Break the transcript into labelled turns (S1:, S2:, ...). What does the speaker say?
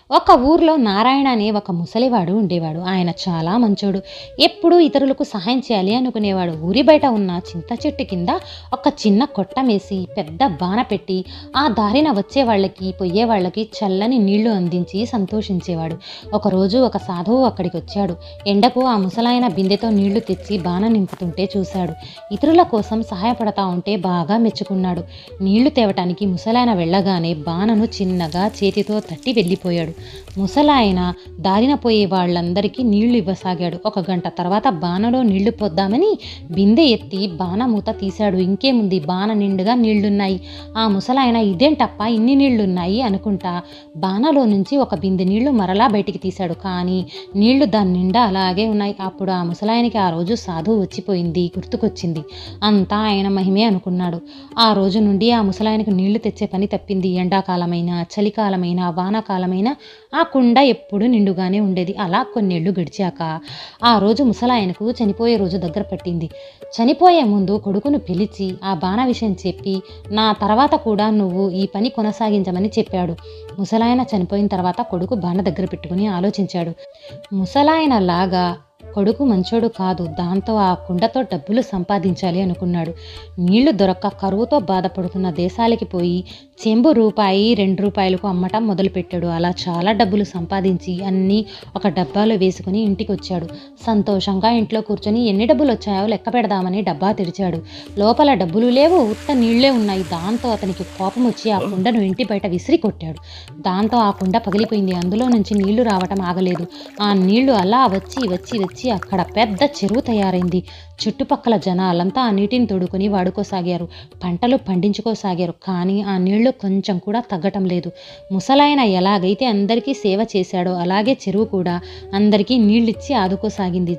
S1: ఒక ఊర్లో నారాయణ అనే ఒక ముసలివాడు ఉండేవాడు. ఆయన చాలా మంచోడు. ఎప్పుడూ ఇతరులకు సహాయం చేయాలి అనుకునేవాడు. ఊరి బయట ఉన్న చింత చెట్టు కింద ఒక చిన్న కొట్టమేసి పెద్ద బాన పెట్టి ఆ దారిన వచ్చే వాళ్ళకి పోయే వాళ్ళకి చల్లని నీళ్లు అందించి సంతోషించేవాడు. ఒకరోజు ఒక సాధువు అక్కడికి వచ్చాడు. ఎండకు ఆ ముసలాయన బిందెతో నీళ్లు తెచ్చి బాన నింపుతుంటే చూశాడు. ఇతరుల కోసం సహాయపడతా ఉంటే బాగా మెచ్చుకున్నాడు. నీళ్లు తేవటానికి ముసలాయన వెళ్ళగానే బానను చిన్నగా చేతితో తట్టి వెళ్ళిపోయాడు. ముసలాయన దారిన పోయే వాళ్ళందరికీ నీళ్లు ఇవ్వసాగాడు. ఒక గంట తర్వాత బానలో నీళ్లు పోద్దామని బిందె ఎత్తి బాన మూత తీశాడు. ఇంకేముంది, బాన నిండుగా నీళ్లున్నాయి. ఆ ముసలాయన ఇదేంటప్ప ఇన్ని నీళ్లున్నాయి అనుకుంటా బానలో నుంచి ఒక బిందె నీళ్లు మరలా బయటికి తీశాడు. కానీ నీళ్లు దాని నిండా అలాగే ఉన్నాయి. అప్పుడు ఆ ముసలాయనకి ఆ రోజు సాధువు వచ్చిపోయింది గుర్తుకొచ్చింది. అంతా ఆయన మహిమే అనుకున్నాడు. ఆ రోజు నుండి ఆ ముసలాయనకు నీళ్లు తెచ్చే పని తప్పింది. ఎండాకాలమైనా చలికాలమైనా వానాకాలమైనా ఆ కుండ ఎప్పుడు నిండుగానే ఉండేది. అలా కొన్నేళ్లు గడిచాక ఆ రోజు ముసలాయనకు చనిపోయే రోజు దగ్గర పట్టింది. చనిపోయే ముందు కొడుకును పిలిచి ఆ బాణ విషయం చెప్పి నా తర్వాత కూడా నువ్వు ఈ పని కొనసాగించమని చెప్పాడు. ముసలాయన చనిపోయిన తర్వాత కొడుకు బాణ దగ్గర పెట్టుకుని ఆలోచించాడు. ముసలాయన లాగా కొడుకు మంచోడు కాదు, దాంతో ఆ కుండతో డబ్బులు సంపాదించాలి అనుకున్నాడు. నీళ్లు దొరక్క కరువుతో బాధపడుతున్న దేశాలకి పోయి చెంబు రూపాయి 2 రూపాయలకు అమ్మటం మొదలుపెట్టాడు. అలా చాలా డబ్బులు సంపాదించి అన్నీ ఒక డబ్బాలో వేసుకుని ఇంటికి వచ్చాడు. సంతోషంగా ఇంట్లో కూర్చొని ఎన్ని డబ్బులు వచ్చాయో లెక్క పెడదామని డబ్బా తెరిచాడు. లోపల డబ్బులు లేవు, ఉత్త నీళ్లే ఉన్నాయి. దాంతో అతనికి కోపం వచ్చి ఆ కుండను ఇంటి బయట విసిరి కొట్టాడు. దాంతో ఆ కుండ పగిలిపోయింది. అందులో నుంచి నీళ్లు రావటం ఆగలేదు. ఆ నీళ్లు అలా వచ్చి వచ్చి వచ్చి అక్కడ పెద్ద చెరువు తయారైంది. చుట్టుపక్కల జనాలంతా ఆ నీటిని తోడుకొని వాడుకోసాగారు. పంటలు పండించుకోసాగారు. కానీ ఆ నీళ్లు కొంచెం కూడా తగ్గటం లేదు. ముసలాయన ఎలాగైతే అందరికీ సేవ చేశాడో అలాగే చెరువు కూడా అందరికీ నీళ్ళిచ్చి ఆదుకోసాగింది.